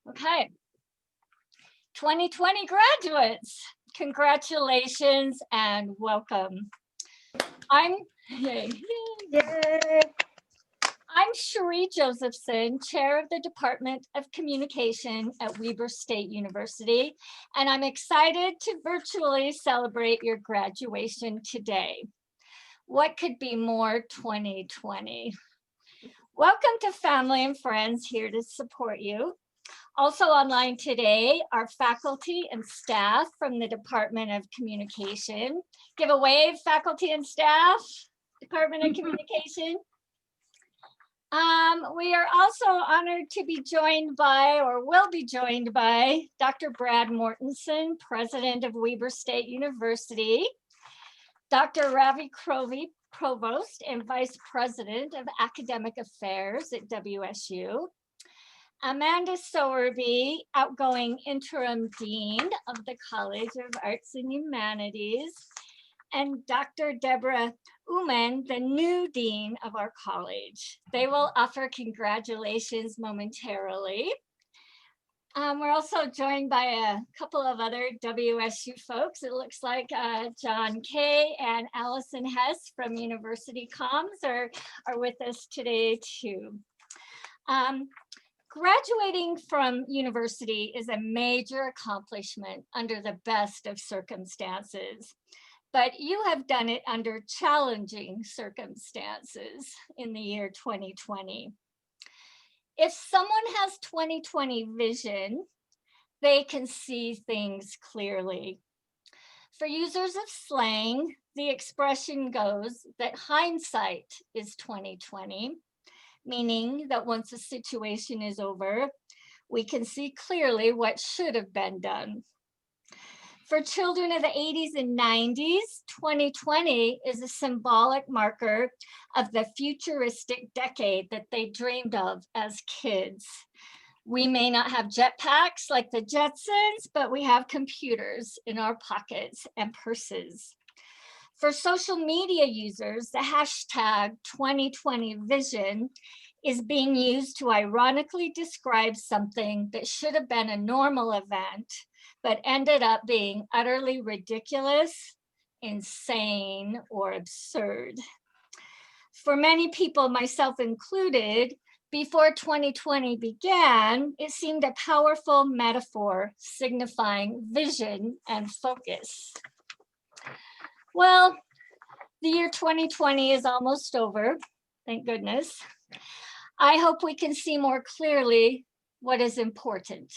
Okay. 2020 graduates, congratulations and welcome. I'm Cherie Josephson, Chair of the Department of Communication at Weber State University, and I'm excited to virtually celebrate your graduation today. What could be more 2020? Welcome to family and friends here to support you. Also online today are faculty and staff from the Department of Communication. Give a wave, faculty and staff, Department of Communication. We are also honored to be joined by, or will be joined by, Dr. Brad Mortensen, President of Weber State University, Dr. Ravi Krovey, Provost and Vice President of Academic Affairs at WSU, Amanda Sowerby, outgoing Interim Dean of the College of Arts and Humanities, and Dr. Deborah Uman, the new Dean of our college. They will offer congratulations momentarily. We're also joined by a couple of other WSU folks. It looks like John Kay and Allison Hess from University Comms are with us today too. Graduating from university is a major accomplishment under the best of circumstances, but you have done it under challenging circumstances in the year 2020. If someone has 2020 vision, they can see things clearly. For users of slang, the expression goes that hindsight is 2020, meaning that once a situation is over, we can see clearly what should have been done. For children of the 80s and 90s, 2020 is a symbolic marker of the futuristic decade that they dreamed of as kids. We may not have jetpacks like the Jetsons, but we have computers in our pockets and purses. For social media users, the hashtag 2020vision is being used to ironically describe something that should have been a normal event, but ended up being utterly ridiculous, insane, or absurd. For many people, myself included, before 2020 began, it seemed a powerful metaphor signifying vision and focus. Well, the year 2020 is almost over, thank goodness. I hope we can see more clearly what is important.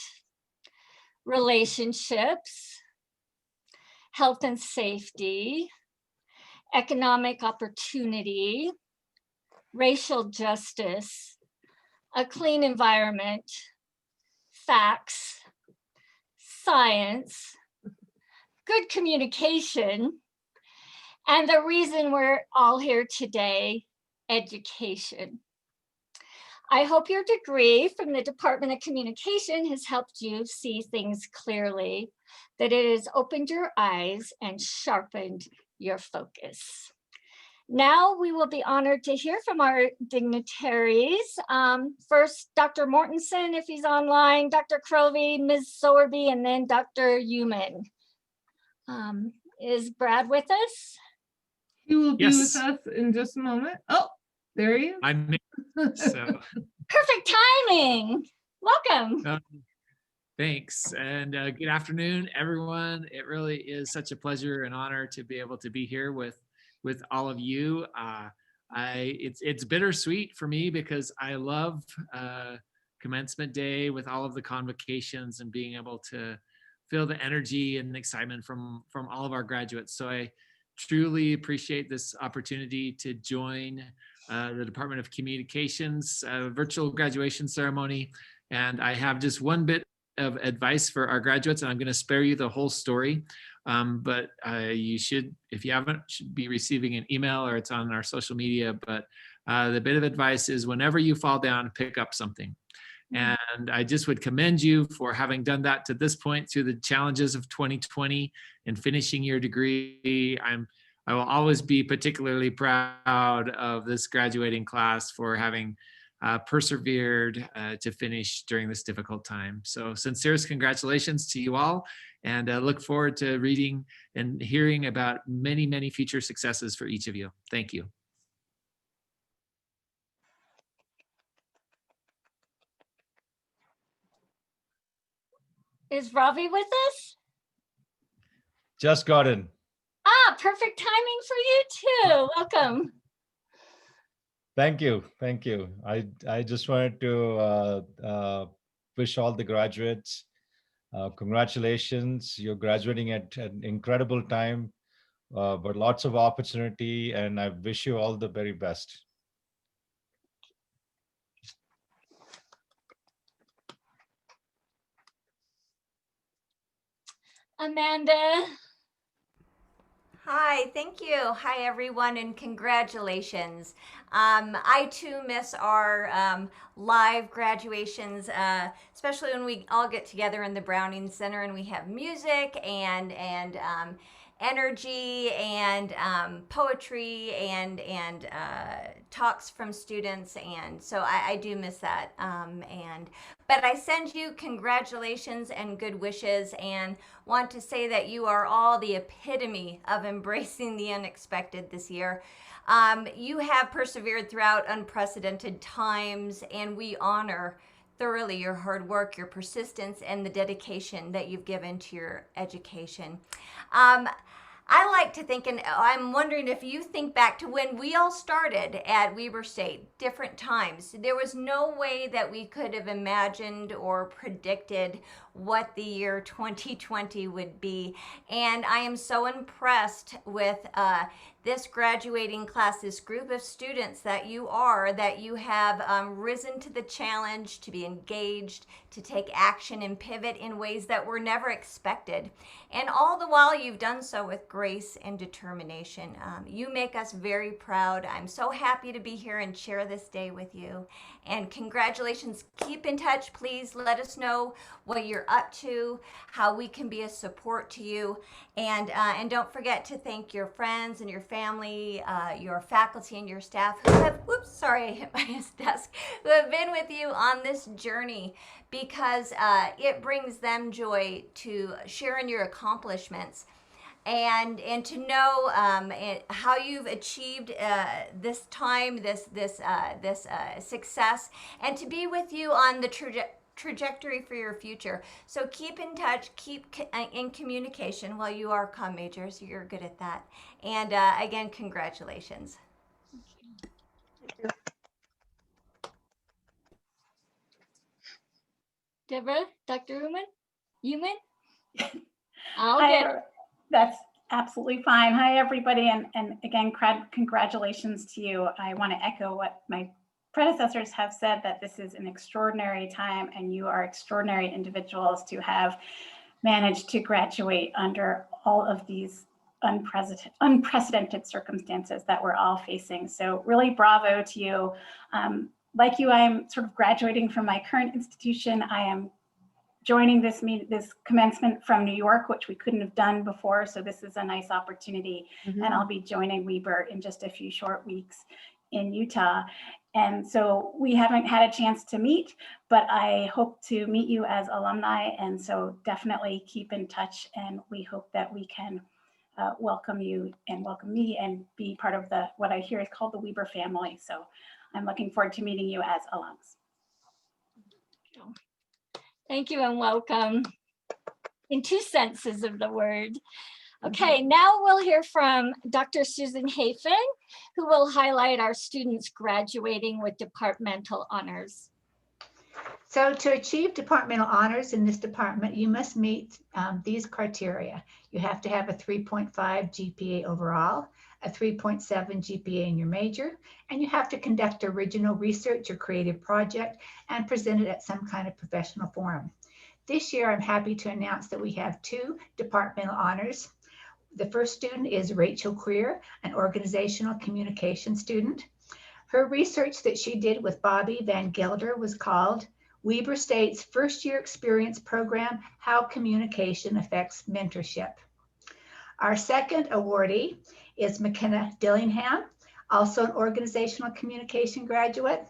Relationships, health and safety, economic opportunity, racial justice, a clean environment, facts, science, good communication, and the reason we're all here today, education. I hope your degree from the Department of Communication has helped you see things clearly, that it has opened your eyes and sharpened your focus. Now we will be honored to hear from our dignitaries. First, Dr. Mortensen, if he's online, Dr. Krovey, Ms. Sowerby, and then Dr. Uman. Is Brad with us? He will be with us in just a moment. Oh, there he is. I'm so perfect timing. Welcome. Thanks, and good afternoon, everyone. It really is such a pleasure and honor to be able to be here with all of you. It's bittersweet for me because I love commencement day with all of the convocations and being able to feel the energy and excitement from all of our graduates. So I truly appreciate this opportunity to join the Department of Communications virtual graduation ceremony. And I have just one bit of advice for our graduates, and I'm going to spare you the whole story. But you should, if you haven't, should be receiving an email or it's on our social media. But the bit of advice is whenever you fall down, pick up something. And I just would commend you for having done that to this point through the challenges of 2020 and finishing your degree. I will always be particularly proud of this graduating class for having persevered to finish during this difficult time. So sincerest congratulations to you all, and look forward to reading and hearing about many, many future successes for each of you. Thank you. Is Ravi with us? Just got in. Ah, perfect timing for you too. Welcome. Thank you. Thank you. I just wanted to wish all the graduates congratulations. You're graduating at an incredible time, but lots of opportunity, and I wish you all the very best. Amanda. Hi, thank you. Hi, everyone, and congratulations. I too miss our live graduations, especially when we all get together in the Browning Center and we have music and energy and poetry and talks from students, and so I do miss that. But I send you congratulations and good wishes, and want to say that you are all the epitome of embracing the unexpected this year. You have persevered throughout unprecedented times, and we honor thoroughly your hard work, your persistence, and the dedication that you've given to your education. I like to think, and I'm wondering if you think back to when we all started at Weber State, different times. There was no way that we could have imagined or predicted what the year 2020 would be. And I am so impressed with this graduating class, this group of students that you have risen to the challenge to be engaged, to take action and pivot in ways that were never expected. And all the while you've done so with grace and determination. You make us very proud. I'm so happy to be here and share this day with you. And congratulations. Keep in touch. Please let us know what you're up to, how we can be a support to you. And don't forget to thank your friends and your family, your faculty and your staff who have, whoops, sorry, I hit my desk, who have been with you on this journey, because it brings them joy to share in your accomplishments and to know how you've achieved this time, this success, and to be with you on the trajectory for your future. So keep in touch, keep in communication while you are comm majors. You're good at that. And again, congratulations. Deborah, Dr. Human? That's absolutely fine. Hi, everybody. And again, congratulations to you. I want to echo what my predecessors have said, that this is an extraordinary time and you are extraordinary individuals to have managed to graduate under all of these unprecedented circumstances that we're all facing. So really bravo to you. Like you, I am sort of graduating from my current institution. I am joining this commencement from New York, which we couldn't have done before. So this is a nice opportunity. And I'll be joining Weber in just a few short weeks in Utah. And so we haven't had a chance to meet, but I hope to meet you as alumni. And so definitely keep in touch. And we hope that we can welcome you and welcome me and be part of what I hear is called the Weber family. So I'm looking forward to meeting you as alums. Thank you and welcome in two senses of the word. Okay, now we'll hear from Dr. Susan Hafen, who will highlight our students graduating with departmental honors. So to achieve departmental honors in this department, you must meet these criteria. You have to have a 3.5 GPA overall, a 3.7 GPA in your major, and you have to conduct original research or creative project and present it at some kind of professional forum. This year, I'm happy to announce that we have 2 departmental honors. The first student is Rachel Creer, an organizational communication student. Her research that she did with Bobby Van Gelder was called Weber State's First Year Experience Program, How Communication Affects Mentorship. Our second awardee is McKenna Dillingham, also an organizational communication graduate.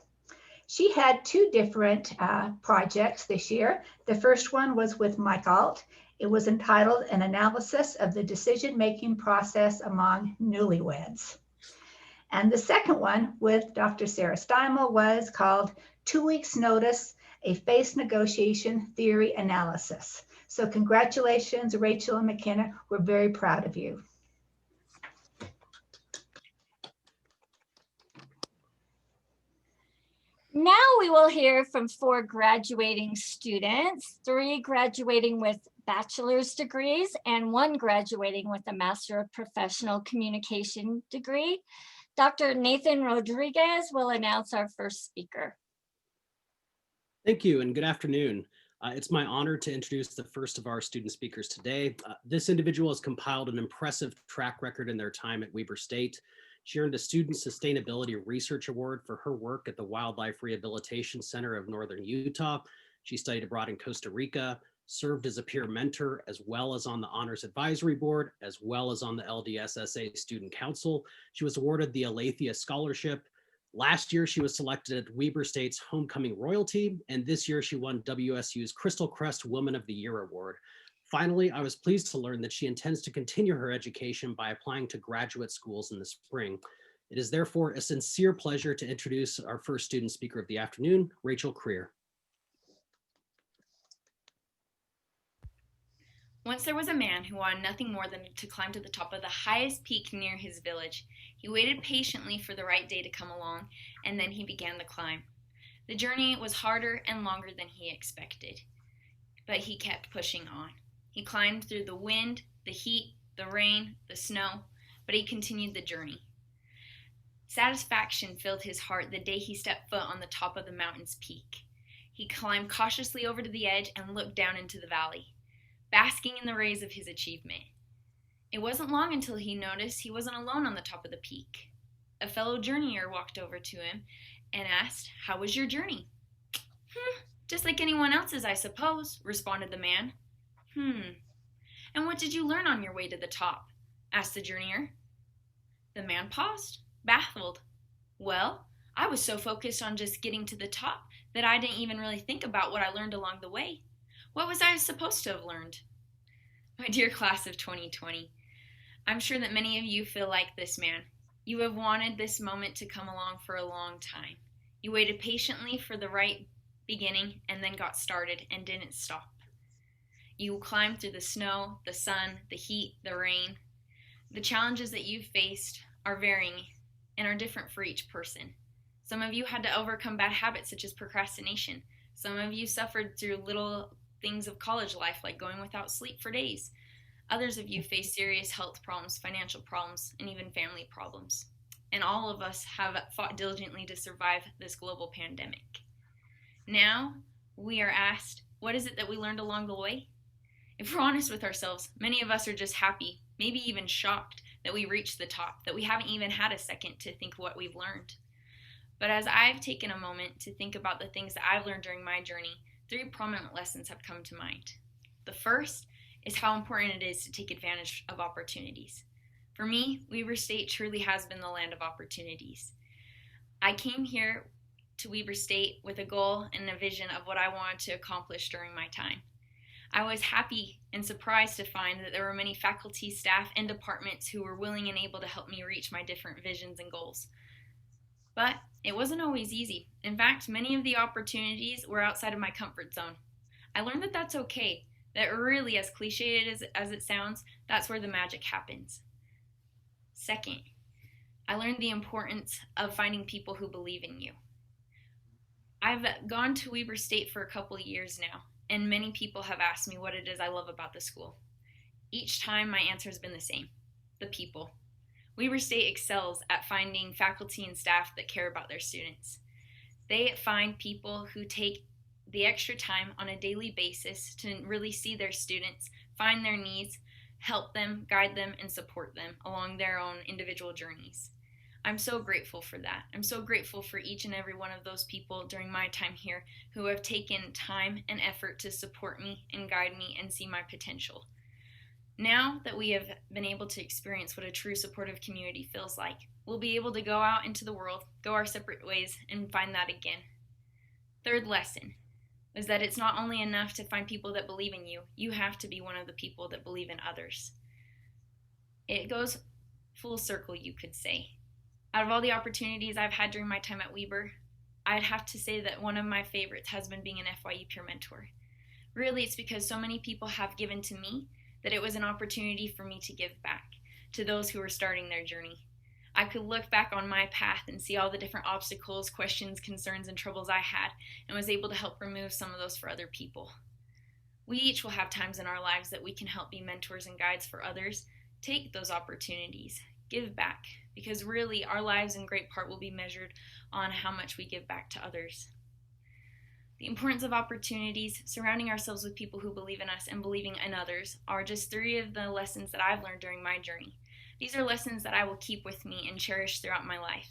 She had two different projects this year. The first one was with Mike Alt. It was entitled An Analysis of the Decision-Making Process Among Newlyweds. And the second one with Dr. Sarah Steimel was called 2 Weeks Notice, a FACE Negotiation Theory Analysis. So congratulations, Rachel and McKenna. We're very proud of you. Now we will hear from 4 graduating students, 3 graduating with bachelor's degrees and 1 graduating with a Master of Professional Communication degree. Dr. Nathan Rodriguez will announce our first speaker. Thank you and good afternoon. It's my honor to introduce the first of our student speakers today. This individual has compiled an impressive track record in their time at Weber State. She earned a Student Sustainability Research Award for her work at the Wildlife Rehabilitation Center of Northern Utah. She studied abroad in Costa Rica, served as a peer mentor, as well as on the Honors Advisory Board, as well as on the LDSSA Student Council. She was awarded the Aletheia Scholarship. Last year, she was selected at Weber State's Homecoming Royalty, and this year she won WSU's Crystal Crest Woman of the Year Award. Finally, I was pleased to learn that she intends to continue her education by applying to graduate schools in the spring. It is therefore a sincere pleasure to introduce our first student speaker of the afternoon, Rachel Creer. Once there was a man who wanted nothing more than to climb to the top of the highest peak near his village. He waited patiently for the right day to come along, and then he began the climb. The journey was harder and longer than he expected, but he kept pushing on. He climbed through the wind, the heat, the rain, the snow, but he continued the journey. Satisfaction filled his heart the day he stepped foot on the top of the mountain's peak. He climbed cautiously over to the edge and looked down into the valley, basking in the rays of his achievement. It wasn't long until he noticed he wasn't alone on the top of the peak. A fellow journeyer walked over to him and asked, "How was your journey?" Just like anyone else's, I suppose," responded the man. And what did you learn on your way to the top?" asked the journeyer. The man paused, baffled. "Well, I was so focused on just getting to the top that I didn't even really think about what I learned along the way. What was I supposed to have learned?" My dear class of 2020, I'm sure that many of you feel like this man. You have wanted this moment to come along for a long time. You waited patiently for the right beginning and then got started and didn't stop. You climbed through the snow, the sun, the heat, the rain. The challenges that you've faced are varying and are different for each person. Some of you had to overcome bad habits such as procrastination. Some of you suffered through little things of college life like going without sleep for days. Others of you face serious health problems, financial problems, and even family problems. And all of us have fought diligently to survive this global pandemic. Now we are asked, what is it that we learned along the way? If we're honest with ourselves, many of us are just happy, maybe even shocked that we reached the top, that we haven't even had a second to think what we've learned. But as I've taken a moment to think about the things that I've learned during my journey, 3 prominent lessons have come to mind. The first is how important it is to take advantage of opportunities. For me, Weber State truly has been the land of opportunities. I came here to Weber State with a goal and a vision of what I wanted to accomplish during my time. I was happy and surprised to find that there were many faculty, staff, and departments who were willing and able to help me reach my different visions and goals. But it wasn't always easy. In fact, many of the opportunities were outside of my comfort zone. I learned that that's okay, that really, as cliche as it sounds, that's where the magic happens. Second, I learned the importance of finding people who believe in you. I've gone to Weber State for a couple of years now, and many people have asked me what it is I love about the school. Each time my answer has been the same: the people. Weber State excels at finding faculty and staff that care about their students. They find people who take the extra time on a daily basis to really see their students, find their needs, help them, guide them, and support them along their own individual journeys. I'm so grateful for that. I'm so grateful for each and every one of those people during my time here who have taken time and effort to support me and guide me and see my potential. Now that we have been able to experience what a true supportive community feels like, we'll be able to go out into the world, go our separate ways, and find that again. Third lesson was that it's not only enough to find people that believe in you, you have to be one of the people that believe in others. It goes full circle, you could say. Out of all the opportunities I've had during my time at Weber, I'd have to say that one of my favorites has been being an FYE peer mentor. Really, it's because so many people have given to me that it was an opportunity for me to give back to those who were starting their journey. I could look back on my path and see all the different obstacles, questions, concerns, and troubles I had, and was able to help remove some of those for other people. We each will have times in our lives that we can help be mentors and guides for others. Take those opportunities, give back, because really our lives in great part will be measured on how much we give back to others. The importance of opportunities, surrounding ourselves with people who believe in us, and believing in others are just 3 of the lessons that I've learned during my journey. These are lessons that I will keep with me and cherish throughout my life.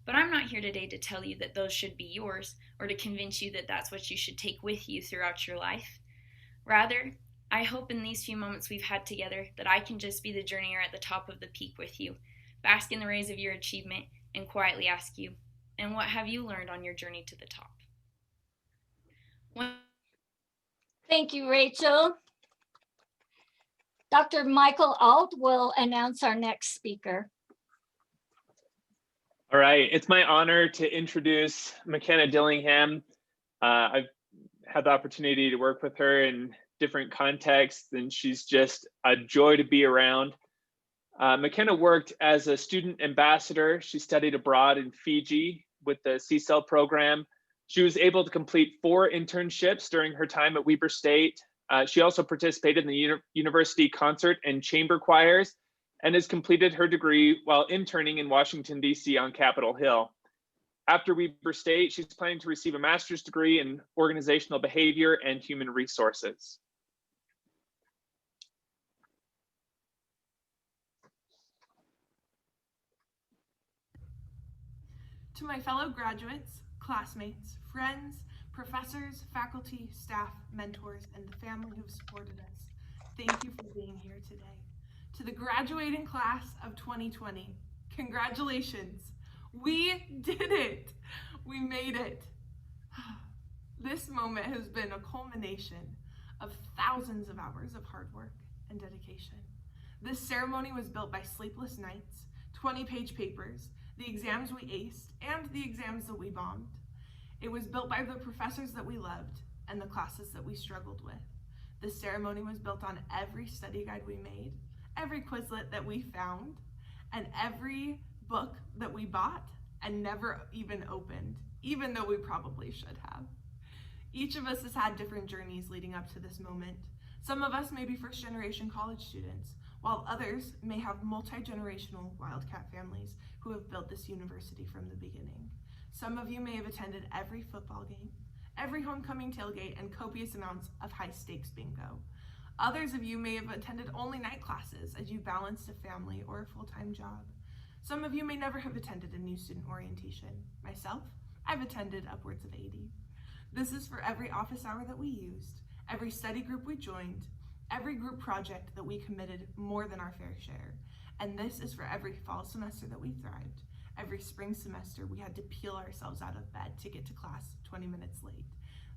But I'm not here today to tell you that those should be yours or to convince you that that's what you should take with you throughout your life. Rather, I hope in these few moments we've had together that I can just be the journeyer at the top of the peak with you, bask in the rays of your achievement, and quietly ask you, and what have you learned on your journey to the top? Thank you, Rachel. Dr. Michael Alt will announce our next speaker. All right, it's my honor to introduce McKenna Dillingham. I've had the opportunity to work with her in different contexts, and she's just a joy to be around. McKenna worked as a student ambassador. She studied abroad in Fiji with the CSEL program. She was able to complete 4 internships during her time at Weber State. She also participated in the university concert and chamber choirs and has completed her degree while interning in Washington, D.C. on Capitol Hill. After Weber State, she's planning to receive a master's degree in organizational behavior and human resources. To my fellow graduates, classmates, friends, professors, faculty, staff, mentors, and the family who've supported us, thank you for being here today. To the graduating class of 2020, congratulations. We did it. We made it. This moment has been a culmination of thousands of hours of hard work and dedication. This ceremony was built by sleepless nights, 20-page papers, the exams we aced, and the exams that we bombed. It was built by the professors that we loved and the classes that we struggled with. This ceremony was built on every study guide we made, every Quizlet that we found, and every book that we bought and never even opened, even though we probably should have. Each of us has had different journeys leading up to this moment. Some of us may be first-generation college students, while others may have multi-generational Wildcat families who have built this university from the beginning. Some of you may have attended every football game, every homecoming tailgate, and copious amounts of high-stakes bingo. Others of you may have attended only night classes as you balanced a family or a full-time job. Some of you may never have attended a new student orientation. Myself, I've attended upwards of 80. This is for every office hour that we used, every study group we joined, every group project that we committed more than our fair share. And this is for every fall semester that we thrived, every spring semester we had to peel ourselves out of bed to get to class 20 minutes late.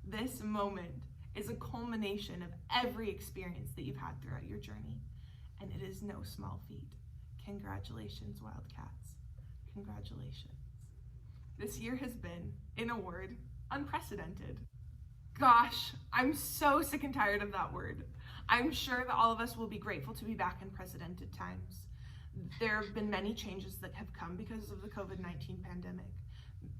This moment is a culmination of every experience that you've had throughout your journey, and it is no small feat. Congratulations, Wildcats. Congratulations. This year has been, in a word, unprecedented. Gosh, I'm so sick and tired of that word. I'm sure that all of us will be grateful to be back in precedented times. There have been many changes that have come because of the COVID-19 pandemic.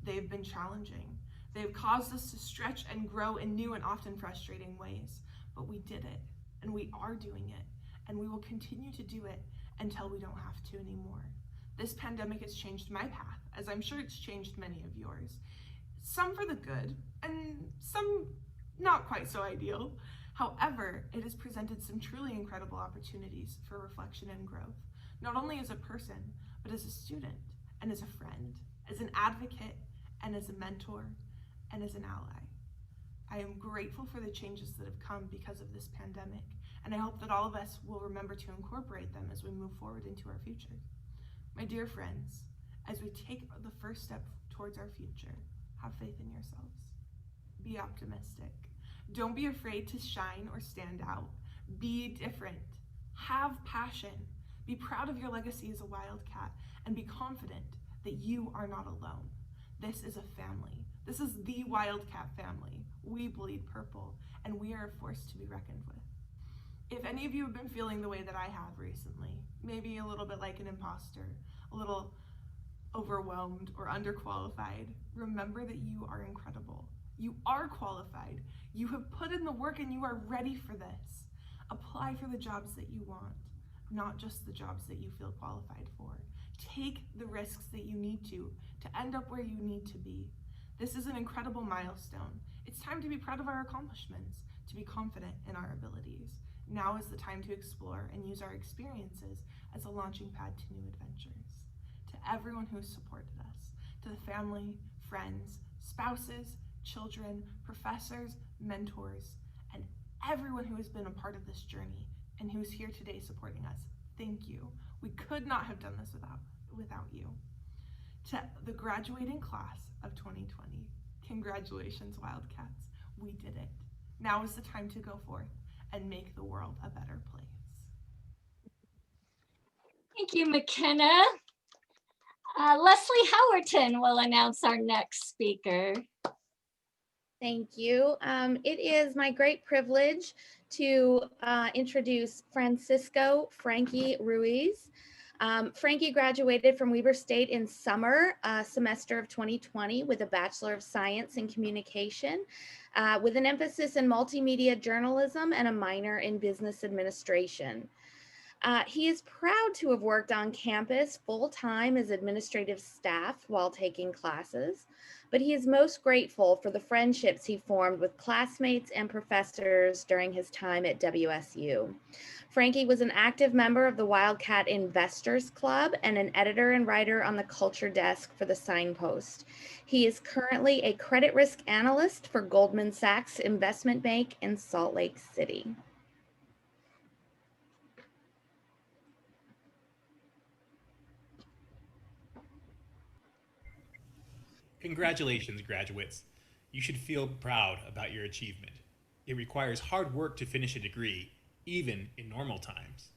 They've been challenging. They've caused us to stretch and grow in new and often frustrating ways, but we did it, and we are doing it, and we will continue to do it until we don't have to anymore. This pandemic has changed my path, as I'm sure it's changed many of yours. Some for the good, and some not quite so ideal. However, it has presented some truly incredible opportunities for reflection and growth, not only as a person, but as a student, and as a friend, as an advocate, and as a mentor, and as an ally. I am grateful for the changes that have come because of this pandemic, and I hope that all of us will remember to incorporate them as we move forward into our future. My dear friends, as we take the first step towards our future, have faith in yourselves. Be optimistic. Don't be afraid to shine or stand out. Be different. Have passion. Be proud of your legacy as a Wildcat and be confident that you are not alone. This is a family. This is the Wildcat family. We bleed purple and we are a force to be reckoned with. If any of you have been feeling the way that I have recently, maybe a little bit like an imposter, a little overwhelmed or underqualified, remember that you are incredible. You are qualified. You have put in the work and you are ready for this. Apply for the jobs that you want, not just the jobs that you feel qualified for. Take the risks that you need to end up where you need to be. This is an incredible milestone. It's time to be proud of our accomplishments, to be confident in our abilities. Now is the time to explore and use our experiences as a launching pad to new adventures. To everyone who has supported us, to the family, friends, spouses, children, professors, mentors, and everyone who has been a part of this journey and who is here today supporting us, thank you. We could not have done this without you. To the graduating class of 2020, congratulations, Wildcats. We did it. Now is the time to go forth and make the world a better place. Thank you, McKenna. Leslie Howerton will announce our next speaker. Thank you. It is my great privilege to introduce Francisco Frankie Ruiz. Frankie graduated from Weber State in summer semester of 2020 with a Bachelor of Science in Communication with an emphasis in multimedia journalism and a minor in business administration. He is proud to have worked on campus full-time as administrative staff while taking classes, but he is most grateful for the friendships he formed with classmates and professors during his time at WSU. Frankie was an active member of the Wildcat Investors Club and an editor and writer on the culture desk for the Signpost. He is currently a credit risk analyst for Goldman Sachs Investment Bank in Salt Lake City. Congratulations, graduates. You should feel proud about your achievement. It requires hard work to finish a degree, even in normal times.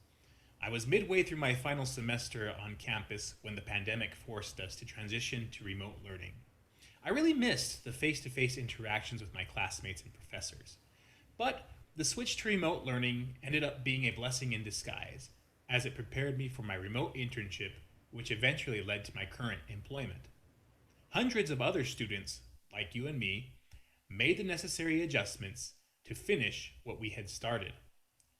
I was midway through my final semester on campus when the pandemic forced us to transition to remote learning. I really missed the face-to-face interactions with my classmates and professors. But the switch to remote learning ended up being a blessing in disguise, as it prepared me for my remote internship, which eventually led to my current employment. Hundreds of other students, like you and me, made the necessary adjustments to finish what we had started.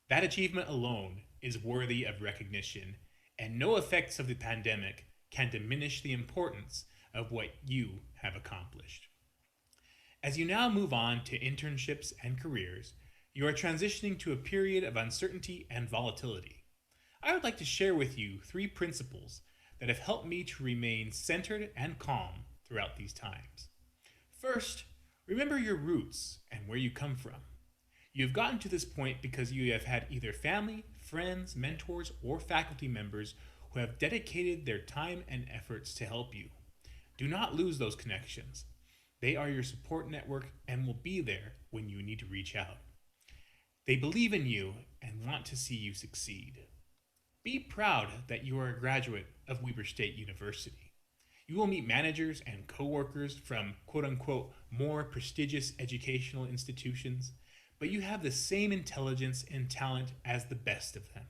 That achievement alone is worthy of recognition, and no effects of the pandemic can diminish the importance of what you have accomplished. As you now move on to internships and careers, you are transitioning to a period of uncertainty and volatility. I would like to share with you 3 principles that have helped me to remain centered and calm throughout these times. First, remember your roots and where you come from. You've gotten to this point because you have had either family, friends, mentors, or faculty members who have dedicated their time and efforts to help you. Do not lose those connections. They are your support network and will be there when you need to reach out. They believe in you and want to see you succeed. Be proud that you are a graduate of Weber State University. You will meet managers and coworkers from quote-unquote more prestigious educational institutions, but you have the same intelligence and talent as the best of them.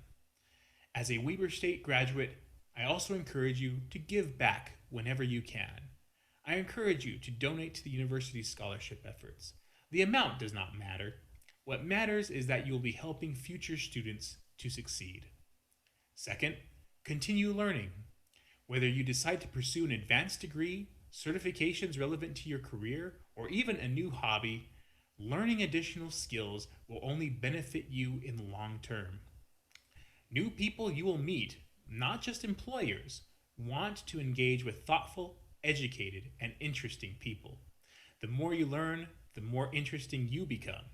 As a Weber State graduate, I also encourage you to give back whenever you can. I encourage you to donate to the university's scholarship efforts. The amount does not matter. What matters is that you will be helping future students to succeed. Second, continue learning. Whether you decide to pursue an advanced degree, certifications relevant to your career, or even a new hobby, learning additional skills will only benefit you in the long term. New people you will meet, not just employers, want to engage with thoughtful, educated, and interesting people. The more you learn, the more interesting you become,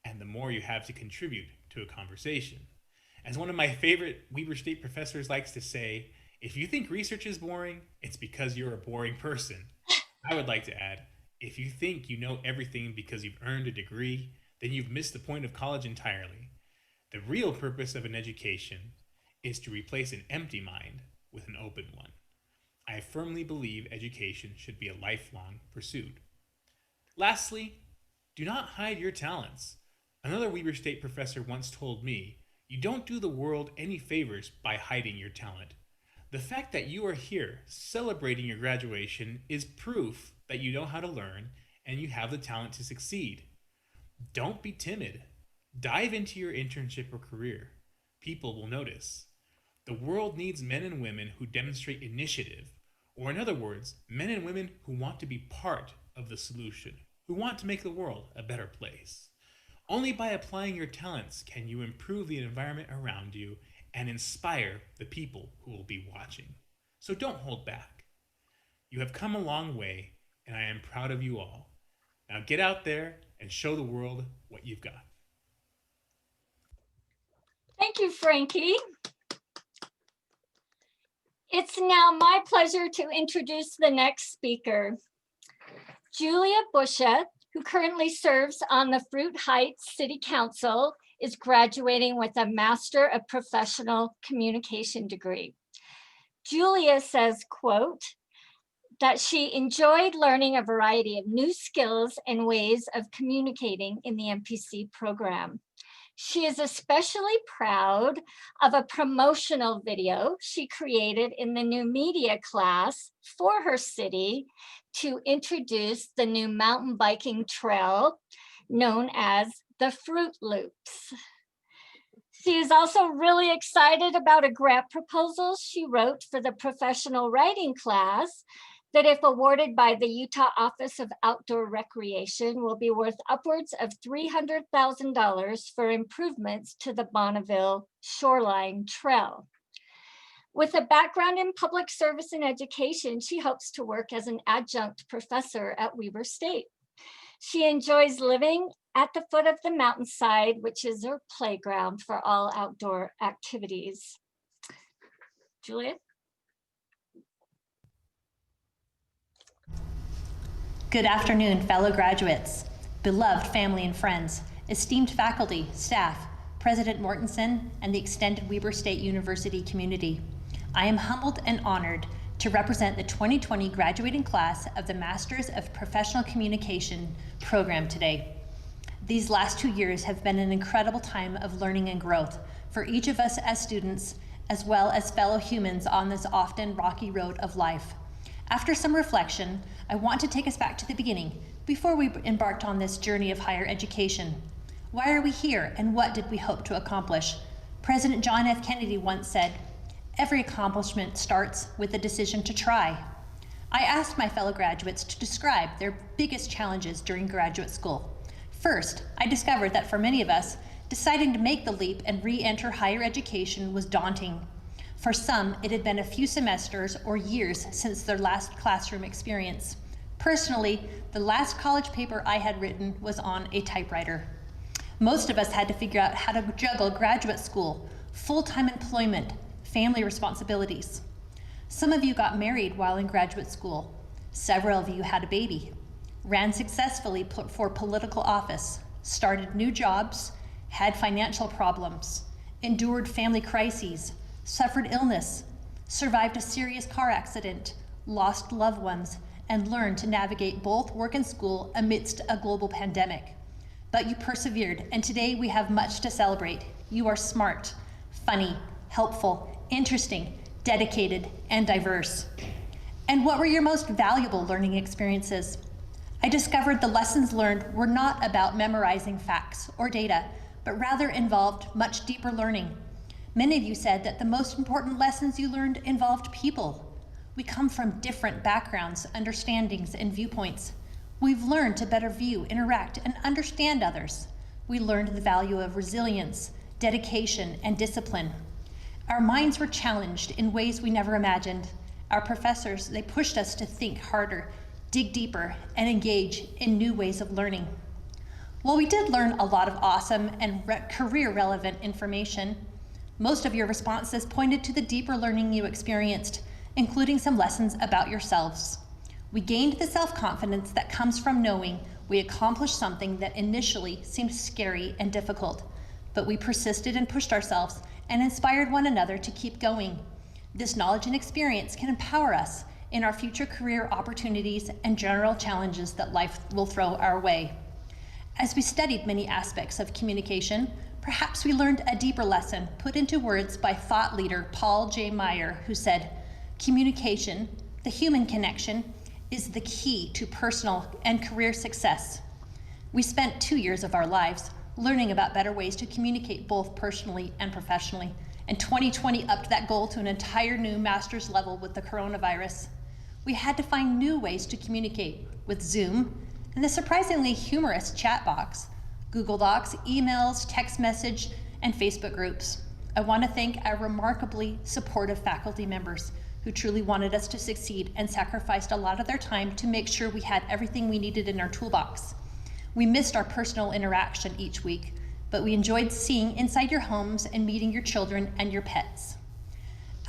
and the more you have to contribute to a conversation. As one of my favorite Weber State professors likes to say, if you think research is boring, it's because you're a boring person. I would like to add, If you think you know everything because you've earned a degree, then you've missed the point of college entirely. The real purpose of an education is to replace an empty mind with an open one. I firmly believe education should be a lifelong pursuit. Lastly, do not hide your talents. Another Weber State professor once told me, you don't do the world any favors by hiding your talent. The fact that you are here celebrating your graduation is proof that you know how to learn and you have the talent to succeed. Don't be timid. Dive into your internship or career. People will notice. The world needs men and women who demonstrate initiative, or in other words, men and women who want to be part of the solution, who want to make the world a better place. Only by applying your talents can you improve the environment around you and inspire the people who will be watching. So don't hold back. You have come a long way, and I am proud of you all. Now get out there and show the world what you've got. Thank you, Frankie. It's now my pleasure to introduce the next speaker. Julia Busha, who currently serves on the Fruit Heights City Council, is graduating with a Master of Professional Communication degree. Julia says, quote, that she enjoyed learning a variety of new skills and ways of communicating in the MPC program. She is especially proud of a promotional video she created in the new media class for her city to introduce the new mountain biking trail known as the Fruit Loops. She is also really excited about a grant proposal she wrote for the professional writing class that, if awarded by the Utah Office of Outdoor Recreation, will be worth upwards of $300,000 for improvements to the Bonneville Shoreline Trail. With a background in public service and education, she hopes to work as an adjunct professor at Weber State. She enjoys living at the foot of the mountainside, which is her playground for all outdoor activities. Julia? Good afternoon, fellow graduates, beloved family and friends, esteemed faculty, staff, President Mortensen, and the extended Weber State University community. I am humbled and honored to represent the 2020 graduating class of the Masters of Professional Communication program today. These last 2 years have been an incredible time of learning and growth for each of us as students, as well as fellow humans on this often rocky road of life. After some reflection, I want to take us back to the beginning, before we embarked on this journey of higher education. Why are we here, and what did we hope to accomplish? President John F. Kennedy once said, "Every accomplishment starts with a decision to try." I asked my fellow graduates to describe their biggest challenges during graduate school. First, I discovered that for many of us, deciding to make the leap and re-enter higher education was daunting. For some, it had been a few semesters or years since their last classroom experience. Personally, the last college paper I had written was on a typewriter. Most of us had to figure out how to juggle graduate school, full-time employment, family responsibilities. Some of you got married while in graduate school. Several of you had a baby, ran successfully for political office, started new jobs, had financial problems, endured family crises, suffered illness, survived a serious car accident, lost loved ones, and learned to navigate both work and school amidst a global pandemic. But you persevered, and today we have much to celebrate. You are smart, funny, helpful, interesting, dedicated, and diverse. And what were your most valuable learning experiences? I discovered the lessons learned were not about memorizing facts or data, but rather involved much deeper learning. Many of you said that the most important lessons you learned involved people. We come from different backgrounds, understandings, and viewpoints. We've learned to better view, interact, and understand others. We learned the value of resilience, dedication, and discipline. Our minds were challenged in ways we never imagined. Our professors, they pushed us to think harder, dig deeper, and engage in new ways of learning. While we did learn a lot of awesome and career-relevant information, most of your responses pointed to the deeper learning you experienced, including some lessons about yourselves. We gained the self-confidence that comes from knowing we accomplished something that initially seemed scary and difficult, but we persisted and pushed ourselves and inspired one another to keep going. This knowledge and experience can empower us in our future career opportunities and general challenges that life will throw our way. As we studied many aspects of communication, perhaps we learned a deeper lesson put into words by thought leader Paul J. Meyer, who said, "Communication, the human connection, is the key to personal and career success." We spent 2 years of our lives learning about better ways to communicate both personally and professionally, and 2020 upped that goal to an entire new master's level with the coronavirus. We had to find new ways to communicate with Zoom and the surprisingly humorous chat box, Google Docs, emails, text message, and Facebook groups. I want to thank our remarkably supportive faculty members who truly wanted us to succeed and sacrificed a lot of their time to make sure we had everything we needed in our toolbox. We missed our personal interaction each week, but we enjoyed seeing inside your homes and meeting your children and your pets.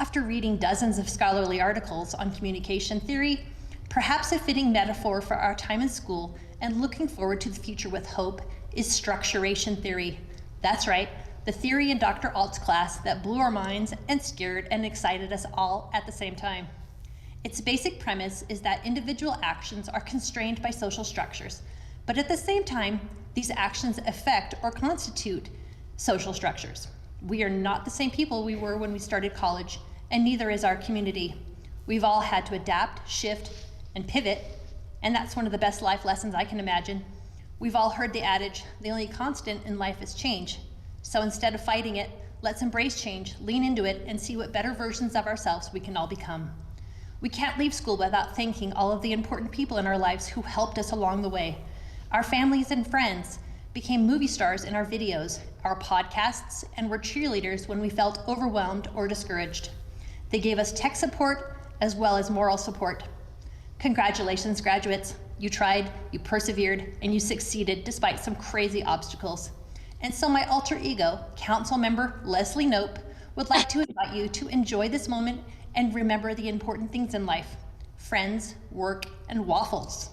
After reading dozens of scholarly articles on communication theory, perhaps a fitting metaphor for our time in school and looking forward to the future with hope is structuration theory. That's right, the theory in Dr. Alt's class that blew our minds and scared and excited us all at the same time. Its basic premise is that individual actions are constrained by social structures, but at the same time, these actions affect or constitute social structures. We are not the same people we were when we started college, and neither is our community. We've all had to adapt, shift, and pivot, and that's one of the best life lessons I can imagine. We've all heard the adage, the only constant in life is change. So instead of fighting it, let's embrace change, lean into it, and see what better versions of ourselves we can all become. We can't leave school without thanking all of the important people in our lives who helped us along the way. Our families and friends became movie stars in our videos, our podcasts, and were cheerleaders when we felt overwhelmed or discouraged. They gave us tech support as well as moral support. Congratulations, graduates. You tried, you persevered, and you succeeded despite some crazy obstacles. And so my alter ego, Council Member Leslie Knope, would like to invite you to enjoy this moment and remember the important things in life: friends, work, and waffles.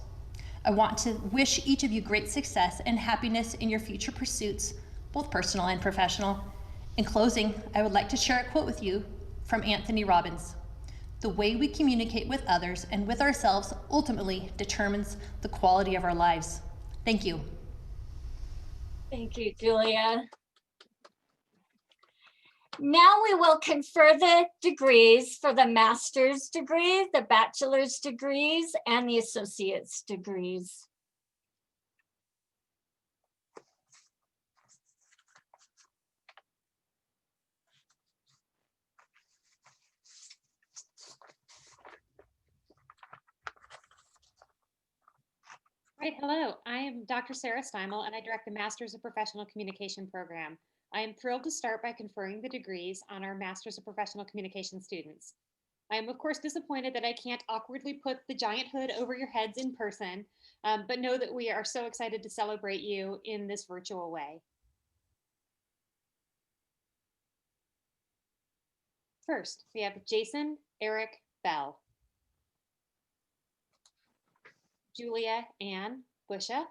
I want to wish each of you great success and happiness in your future pursuits, both personal and professional. In closing, I would like to share a quote with you from Anthony Robbins. The way we communicate with others and with ourselves ultimately determines the quality of our lives. Thank you. Thank you, Julia. Now we will confer the degrees for the master's degree, the bachelor's degrees, and the associate's degrees. Right, hello, I am Dr. Sarah Steimel, and I direct the Masters of Professional Communication program. I am thrilled to start by conferring the degrees on our Masters of Professional Communication students. I am, of course, disappointed that I can't awkwardly put the giant hood over your heads in person, but know that we are so excited to celebrate you in this virtual way. First, we have Jason Eric Bell. Julia Ann Busha,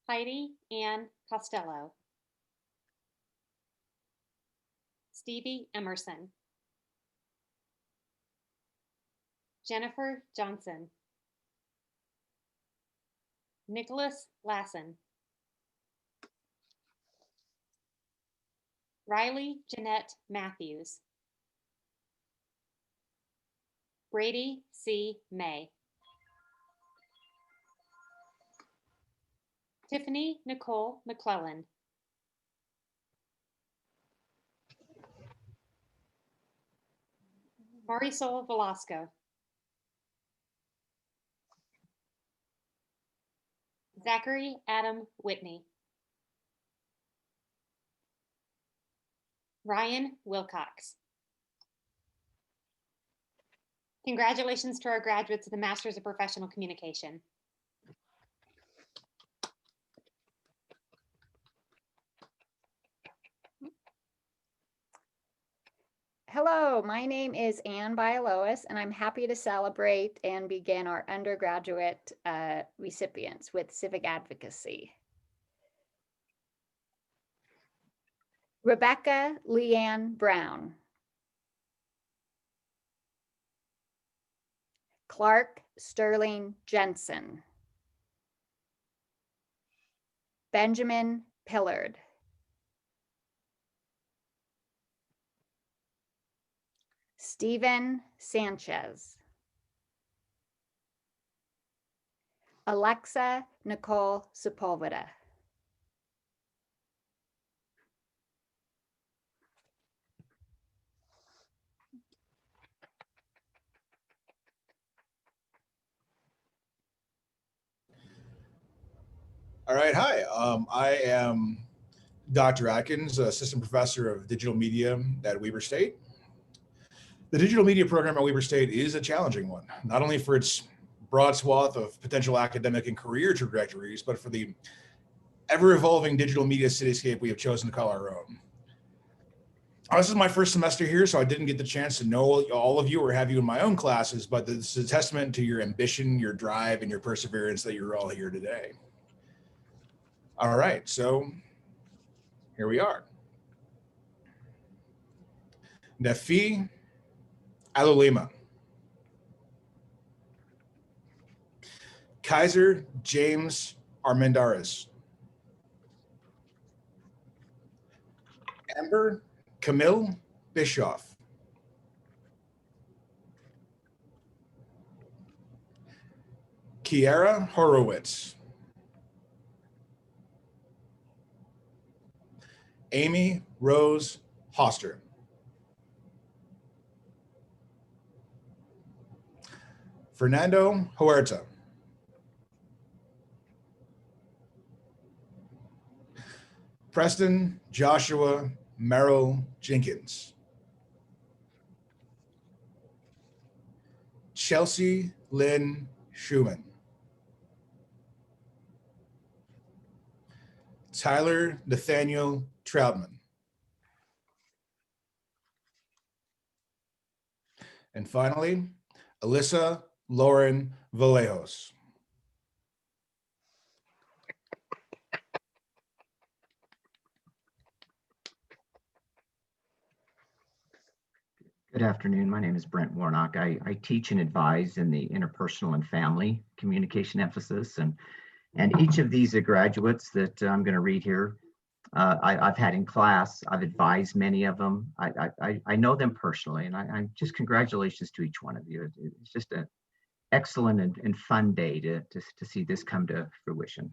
Heidi Ann Costello, Stevie Emerson, Jennifer Johnson, Nicholas Lassen, Riley Jeanette Matthews, Brady C. May, Tiffany Nicole McClellan, Marisol Velasco, Zachary Adam Whitney, Ryan Wilcox. Congratulations to our graduates of the Masters of Professional Communication. Hello, Hello, my name is Ann Bialois, and I'm happy to celebrate and begin our undergraduate recipients with civic advocacy. Rebecca Leanne Brown. Clark Sterling Jensen. Benjamin Pillard. Stephen Sanchez. Alexa Nicole Sepulveda. All right, hi. I am Dr. Atkins, Assistant Professor of Digital Media at Weber State. The digital media program at Weber State is a challenging one, not only for its broad swath of potential academic and career trajectories, but for the ever-evolving digital media cityscape we have chosen to call our own. This is my first semester here, so I didn't get the chance to know all of you or have you in my own classes, but this is a testament to your ambition, your drive, and your perseverance that you're all here today. All right, so here we are. Nefi Alulima. Kaiser James Armendariz. Amber Camille Bischoff. Kiara Horowitz. Amy Rose Hoster. Fernando Huerta. Preston Joshua Merrill Jenkins. Chelsea Lynn Schumann. Tyler Nathaniel Troutman. And finally, Alyssa Lauren Vallejos. Good afternoon. My name is Brent Warnock. I teach and advise in the interpersonal and family communication emphasis. And each of these graduates that I'm going to read here, I've had in class. I've advised many of them. I know them personally, and I'm just congratulations to each one of you. It's just an excellent and fun day to see this come to fruition.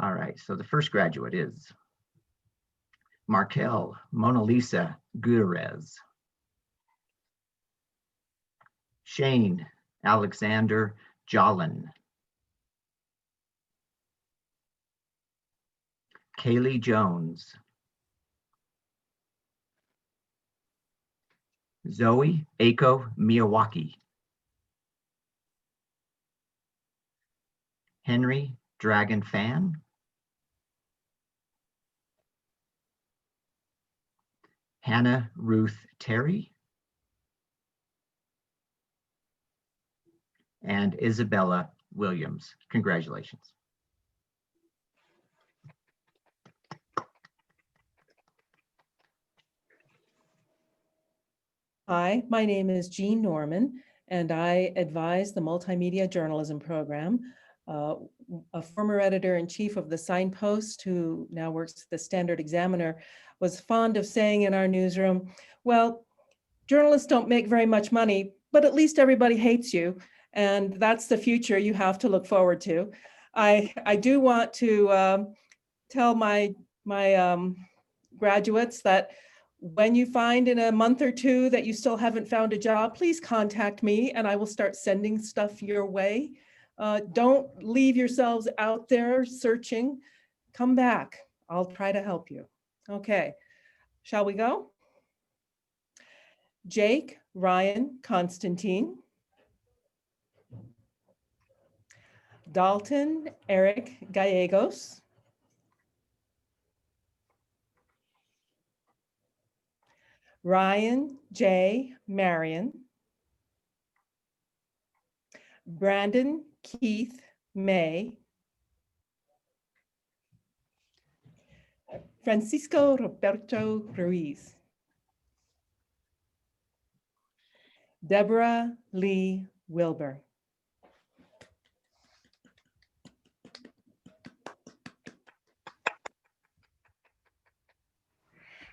All right, so the first graduate is Markel Mona Lisa Gutierrez. Shane Alexander Jolin. Kaylee Jones. Zoe Aiko Miyawaki. Henry Dragon Fan. Hannah Ruth Terry. And Isabella Williams. Congratulations. Hi, my name is Jean Norman, and I advise the Multimedia Journalism Program. A former editor-in-chief of the Signpost, who now works at the Standard Examiner, was fond of saying in our newsroom, well, journalists don't make very much money, but at least everybody hates you. And that's the future you have to look forward to. I do want to tell my graduates that when you find in a month or two that you still haven't found a job, please contact me and I will start sending stuff your way. Don't leave yourselves out there searching. Come back. I'll try to help you. Okay, shall we go? Jake Ryan Constantine. Dalton Eric Gallegos. Ryan J. Marion, Brandon Keith May, Francisco Roberto Ruiz, Deborah Lee Wilbur.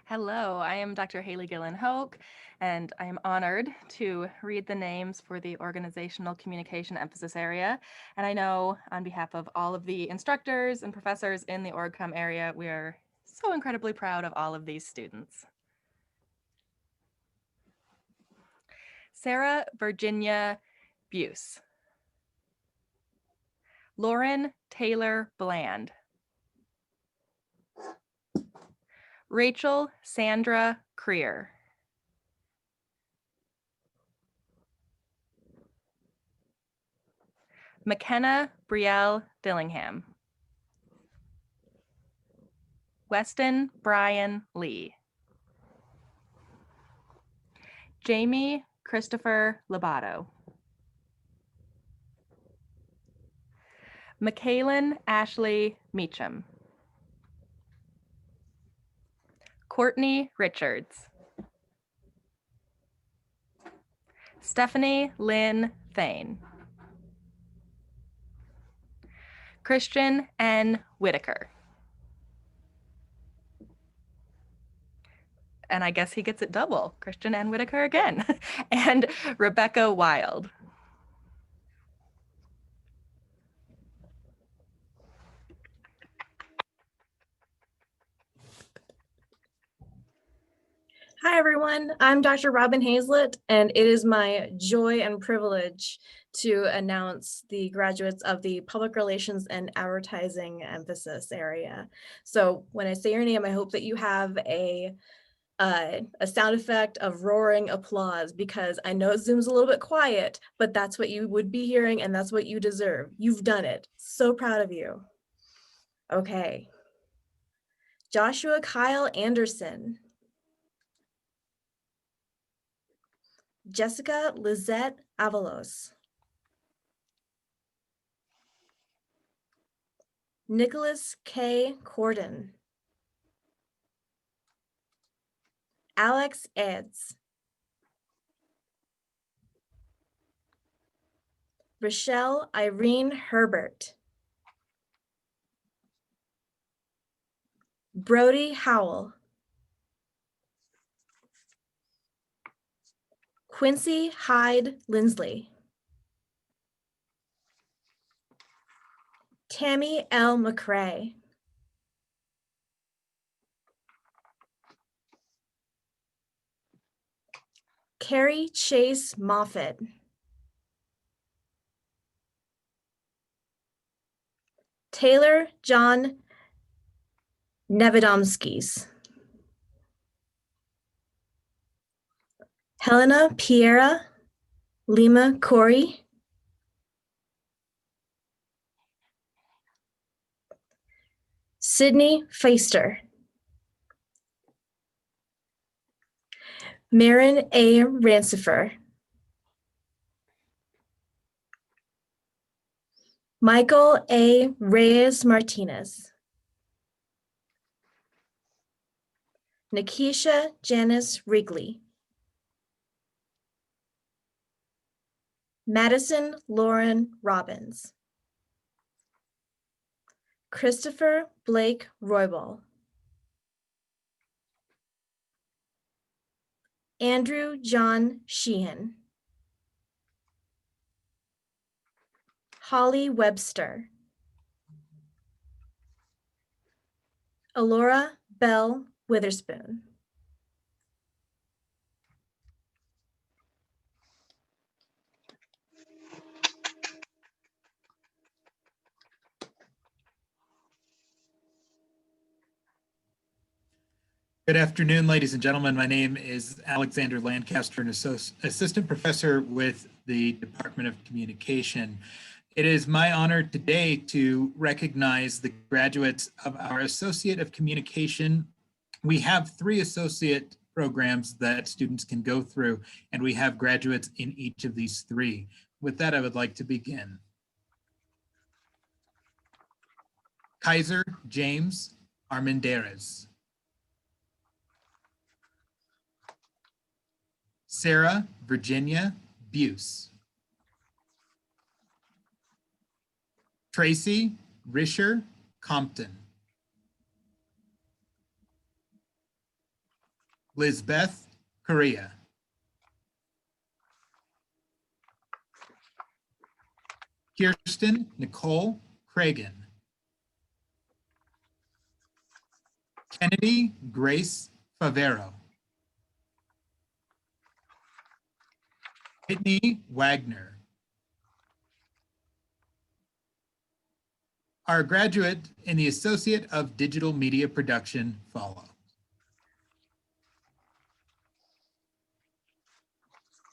Hello, I am Dr. Haley Gillen Hoke, and I am honored to read the names for the organizational communication emphasis area. And I know on behalf of all of the instructors and professors in the OrgComm area, we are so incredibly proud of all of these students. Sarah Virginia Buse. Lauren Taylor Bland. Rachel Sandra Creer. McKenna Brielle Dillingham. Weston Brian Lee. Jamie Christopher Labato. Michaelin Ashley Meacham. Courtney Richards. Stephanie Lynn Thane. Christian N. Whitaker. And I guess he gets it double, Christian N. Whitaker again. And Rebecca Wild. Hi, everyone. I'm Dr. Robin Hazlett, and it is my joy and privilege to announce the graduates of the Public Relations and Advertising emphasis area. So when I say your name, I hope that you have a sound effect of roaring applause, because I know Zoom's a little bit quiet, but that's what you would be hearing and that's what you deserve. You've done it. So proud of you. Okay. Joshua Kyle Anderson. Jessica Lizette Avalos. Nicholas K. Corden. Alex Eds. Rochelle Irene Herbert. Brody Howell. Quincy Hyde Lindsley. Tammy L. McCrae. Carrie Chase Moffett. Taylor John Nevedomskis. Helena Piera Lima Corey. Sydney Feister. Marin A. Rancifer. Michael A. Reyes Martinez. Nikisha Janice Wrigley. Madison Lauren Robbins. Christopher Blake Roybal. Andrew John Sheehan. Holly Webster. Alora Bell Witherspoon. Good afternoon, ladies and gentlemen. My name is Alexander Lancaster, an assistant professor with the Department of Communication. It is my honor today to recognize the graduates of our Associate of Communication. We have 3 associate programs that students can go through, and we have graduates in each of these three. With that, I would like to begin. Kaiser James Armendariz. Sarah Virginia Buse. Tracy Risher Compton. Lizbeth Correa. Kirsten Nicole Cragen. Kennedy Grace Favero. Whitney Wagner. Our graduate in the Associate of Digital Media Production follow.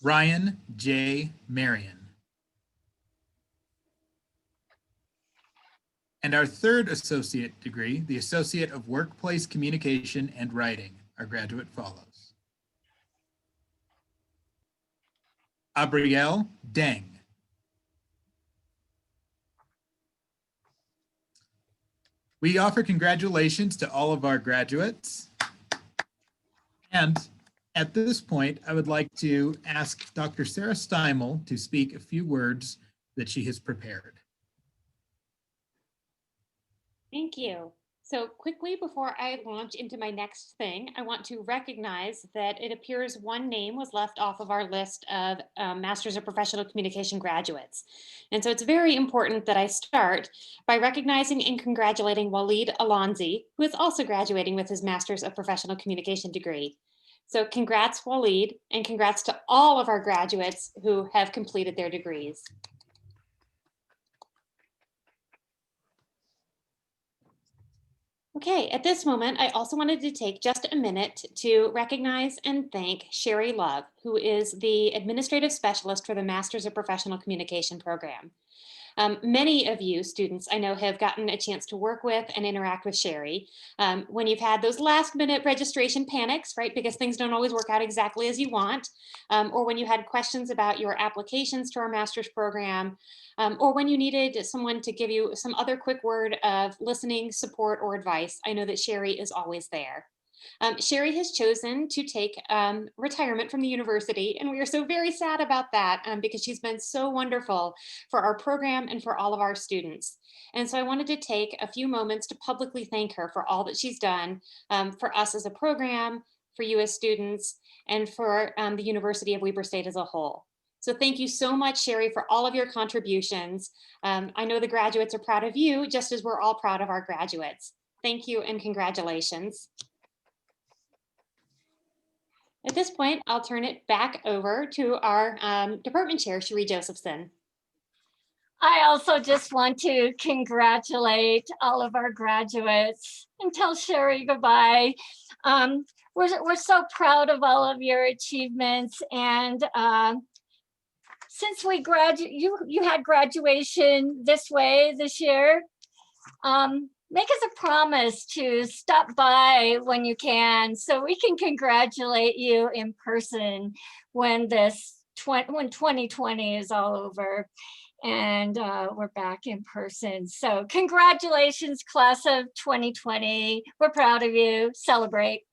Ryan J. Marion. And our third associate degree, the Associate of Workplace Communication and Writing, our graduate follows. Abrielle Deng. We offer congratulations to all of our graduates. And at this point, I would like to ask Dr. Sarah Steimel to speak a few words that she has prepared. Thank you. So quickly before I launch into my next thing, I want to recognize that it appears one name was left off of our list of Masters of Professional Communication graduates. And so it's very important that I start by recognizing and congratulating Waleed Alonzi, who is also graduating with his Masters of Professional Communication degree. So congrats, Waleed, and congrats to all of our graduates who have completed their degrees. Okay, at this moment, I also wanted to take just a minute to recognize and thank Sherry Love, who is the Administrative Specialist for the Masters of Professional Communication program. Many of you students I know have gotten a chance to work with and interact with Sherry when you've had those last minute registration panics, right? Because things don't always work out exactly as you want, or when you had questions about your applications to our master's program, or when you needed someone to give you some other quick word of listening, support, or advice. I know that Sherry is always there. Sherry has chosen to take retirement from the university, and we are so very sad about that because she's been so wonderful for our program and for all of our students. And so I wanted to take a few moments to publicly thank her for all that she's done for us as a program, for you as students, and for the University of Weber State as a whole. So thank you so much, Sherry, for all of your contributions. I know the graduates are proud of you, just as we're all proud of our graduates. Thank you and congratulations. At this point, I'll turn it back over to our department chair, Cherie Josephson. I also just want to congratulate all of our graduates and tell Sherry goodbye. We're so proud of all of your achievements, and since we you had graduation this way this year, make us a promise to stop by when you can so we can congratulate you in person when when 2020 is all over and we're back in person. So congratulations, class of 2020. We're proud of you. Celebrate.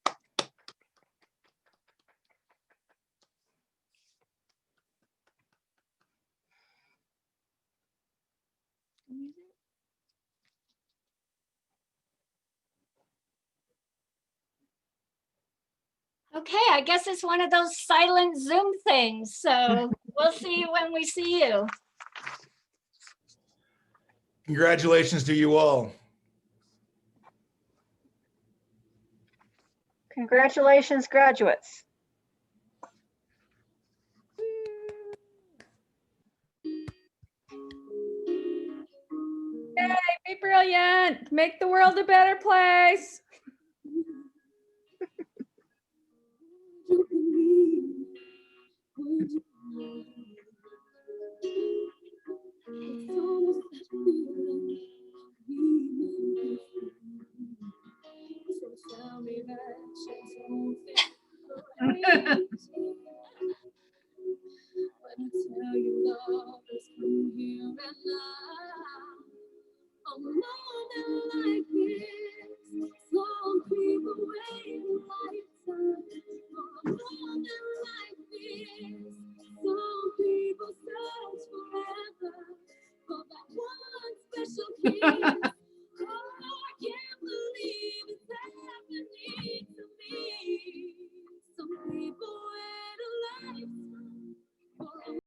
Okay, I guess it's one of those silent Zoom things. So we'll see you when we see you. Congratulations to you all. Congratulations, graduates. Yay, be brilliant. Make the world a better place. tell you love is from here and now. A moment like this, some people wait a lifetime for a moment like this. Some people search forever for that one special kiss.